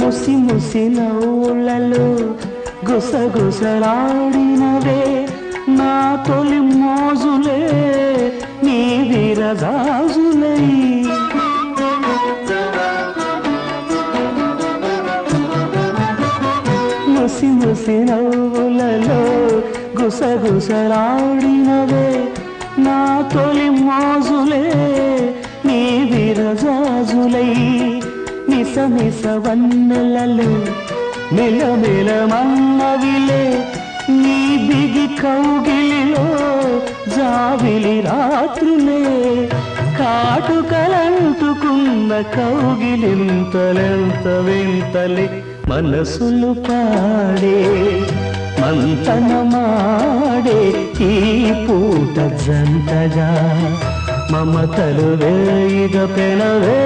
ముసి ముసి నవ్వులలో గుసగుసలాడినవే నా తొలి మోజులే నీ విరజాజులై ముసి ముసి నవ్వులలో గుసగుసలాడినవే నా తొలి మోజులే నీ విరజాజులై నిస నిస వన్నెలలో మిలమిలమన్నవిలే నీ బిగి కౌగిలిలో జావిలి రాత్రులే కాటుకలంటుకున్న కౌగిలింతలెంత వింతలే మనసులు పాడే మంతనమాడే ఈ పూట జంటగా మమతలు వేయిద పెనవే